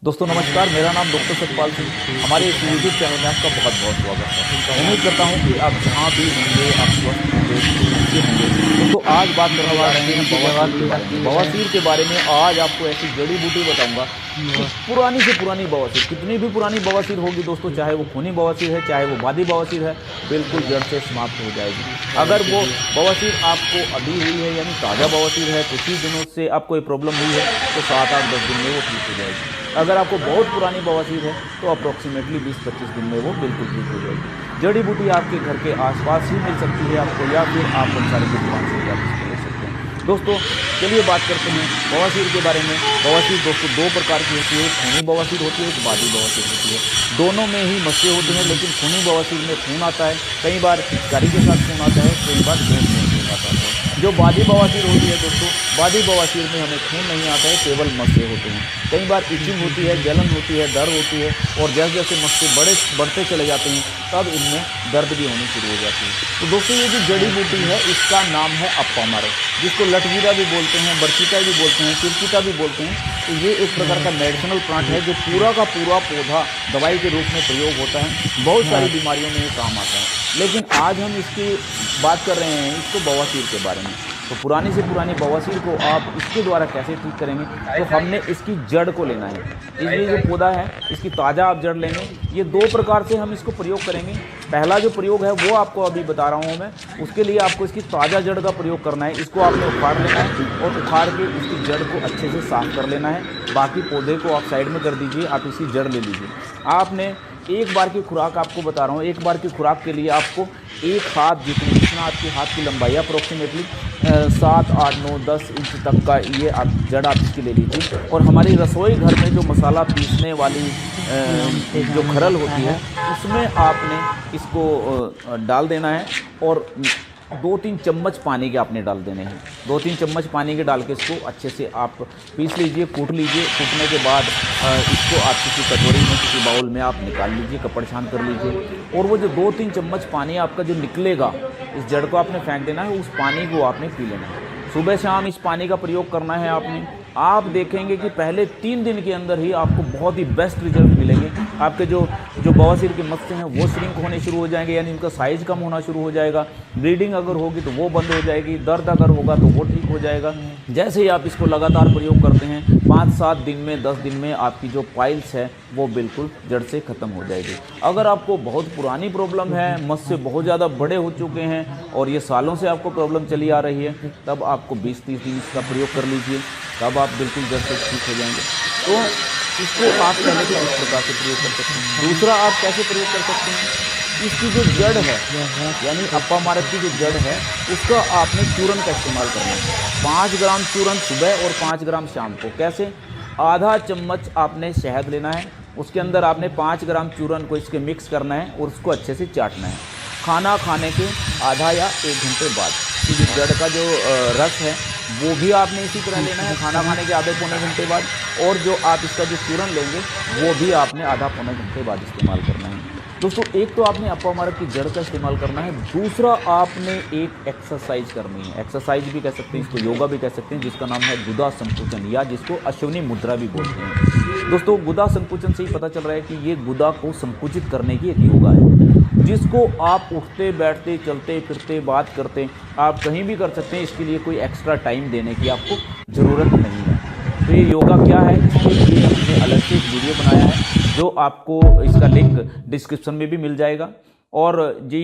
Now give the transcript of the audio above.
दोस्तों नमस्कार, मेरा नाम डॉक्टर सतपाल सिंह। हमारे इस यूट्यूब चैनल में आपका बहुत बहुत स्वागत है। उम्मीद करता हूं कि आप जहां भी होंगे आप स्वस्थ होंगे, अच्छे होंगे। दोस्तों आज बात करने वाले हैं बवासीर के बारे में। बवासीर के बारे में आज आपको ऐसी जड़ी बूटी बताऊंगा कि पुरानी से पुरानी बवासीर, कितनी भी पुरानी बवासीर होगी दोस्तों, चाहे वो खूनी बवासीर है, चाहे वो बादी बवासीर है, बिल्कुल जड़ से समाप्त हो जाएगी। अगर वो बवासीर आपको अभी हुई है, यानी ताज़ा बवासीर है, कुछ ही दिनों से आपको ये प्रॉब्लम हुई है, तो 7-8-10 दिन में वो ठीक हो जाएगी। अगर आपको बहुत पुरानी बवासीर है तो अप्रॉक्सीमेटली 20-25 दिन में वो बिल्कुल ठीक हो जाएगी। जड़ी बूटी आपके घर के आसपास ही मिल सकती है आपको, या फिर आप पंसारी की दुकान से आप इसको ले सकते हैं। दोस्तों चलिए बात करते हैं बवासीर के बारे में। बवासीर दोस्तों दो प्रकार की होती है, एक खूनी बवासीर होती है, एक बादी बवासीर होती है। दोनों में ही मसले होते हैं, लेकिन खूनी बवासीर में खून आता है, कई बार पिचकारी के साथ खून आता है, कई बार खून नहीं आता है। जो बादी बवासीर होती है दोस्तों, बादी बवासीर में हमें खून नहीं आता है, केवल मस्से होते हैं। कई बार इचिंग होती है, जलन होती है, दर्द होती है, और जैसे जैसे मस्से बढ़ते चले जाते हैं तब इनमें दर्द भी होनी शुरू हो जाती है। तो दोस्तों ये जो जड़ी बूटी है इसका नाम है अप्पामर, जिसको लटवीरा भी बोलते हैं, बरसीटा भी बोलते हैं, चिरचिटा भी बोलते हैं। तो ये एक प्रकार का मेडिसिनल प्लांट है जो पूरा का पूरा पौधा दवाई के रूप में प्रयोग होता है, बहुत सारी बीमारियों में ये काम आता है। लेकिन आज हम इसकी बात कर रहे हैं इसको बवासीर के बारे में। तो पुरानी से पुरानी बवासीर को आप इसके द्वारा कैसे ठीक करेंगे, तो हमने इसकी जड़ को लेना है। इसलिए जो पौधा है इसकी ताज़ा आप जड़ लेंगे। ये दो प्रकार से हम इसको प्रयोग करेंगे। पहला जो प्रयोग है वो आपको अभी बता रहा हूँ मैं। उसके लिए आपको इसकी ताज़ा जड़ का प्रयोग करना है। इसको आपने उखाड़ लेना है और उखाड़ के इसकी जड़ को अच्छे से साफ कर लेना है। बाकी पौधे को आप साइड में कर दीजिए, आप इसकी जड़ ले लीजिए। आपने एक बार की खुराक आपको बता रहा हूँ, एक बार की खुराक के लिए आपको एक हाथ जितना आपके हाथ की लंबाई अप्रोक्सीमेटली 7, 8, 9, 10 इंच तक का ये आप जड़ आप इसकी ले लीजिए। और हमारी रसोई घर में जो मसाला पीसने वाली जो खरल होती है उसमें आपने इसको डाल देना है, और 2-3 चम्मच पानी के आपने डाल देने हैं। 2-3 चम्मच पानी के डाल के इसको अच्छे से आप पीस लीजिए, कूट लीजिए। कूटने के बाद इसको आप किसी कटोरी में, किसी बाउल में आप निकाल लीजिए, कपड़ छान कर लीजिए। और वो जो 2-3 चम्मच पानी आपका जो निकलेगा, इस जड़ को आपने फेंक देना है, उस पानी को आपने पी लेना है। सुबह शाम इस पानी का प्रयोग करना है आपने। आप देखेंगे कि पहले 3 दिन के अंदर ही आपको बहुत ही बेस्ट रिजल्ट मिलेंगे। आपके जो बवासीर के मस्से हैं वो श्रिंक होने शुरू हो जाएंगे, यानी इनका साइज कम होना शुरू हो जाएगा। ब्लीडिंग अगर होगी तो वो बंद हो जाएगी, दर्द अगर होगा तो वो ठीक हो जाएगा। जैसे ही आप इसको लगातार प्रयोग करते हैं 5-7 दिन में, 10 दिन में आपकी जो पाइल्स है वो बिल्कुल जड़ से ख़त्म हो जाएगी। अगर आपको बहुत पुरानी प्रॉब्लम है, मस्से बहुत ज़्यादा बड़े हो चुके हैं और ये सालों से आपको प्रॉब्लम चली आ रही है, तब आपको 20-30 दिन इसका प्रयोग कर लीजिए, तब आप बिल्कुल जड़ से ठीक हो जाएंगे। तो इसको आप पहले तो इस प्रकार से प्रयोग कर सकते हैं। दूसरा आप कैसे प्रयोग कर सकते हैं, इसकी जो जड़ है यानी अप्पामर की जो जड़ है उसका आपने चूरन का इस्तेमाल करना है। 5 ग्राम चूरन सुबह और 5 ग्राम शाम को। कैसे, आधा चम्मच आपने शहद लेना है, उसके अंदर आपने 5 ग्राम चूरन को इसके मिक्स करना है और उसको अच्छे से चाटना है। खाना खाने के आधा या 1 घंटे बाद जो जड़ का जो रस है वो भी आपने इसी तरह लेना है, खाना खाने के आधे पौने घंटे बाद। और जो आप इसका जो चूरन लेंगे वो भी आपने आधा पौने घंटे बाद इस्तेमाल करना है। दोस्तों एक तो आपने अप्पामर की जड़ का इस्तेमाल करना है, दूसरा आपने एक एक्सरसाइज करनी है। एक्सरसाइज भी कह सकते हैं इसको, योगा भी कह सकते हैं, जिसका नाम है गुदा संकुचन, या जिसको अश्विनी मुद्रा भी बोलते हैं। दोस्तों गुदा संकुचन से ही पता चल रहा है कि ये गुदा को संकुचित करने की एक योगा है, जिसको आप उठते बैठते चलते फिरते बात करते आप कहीं भी कर सकते हैं। इसके लिए कोई एक्स्ट्रा टाइम देने की आपको ज़रूरत नहीं है। तो ये योगा क्या है, इसके लिए हमने अलग से एक वीडियो बनाया है, जो आपको इसका लिंक डिस्क्रिप्शन में भी मिल जाएगा। और ये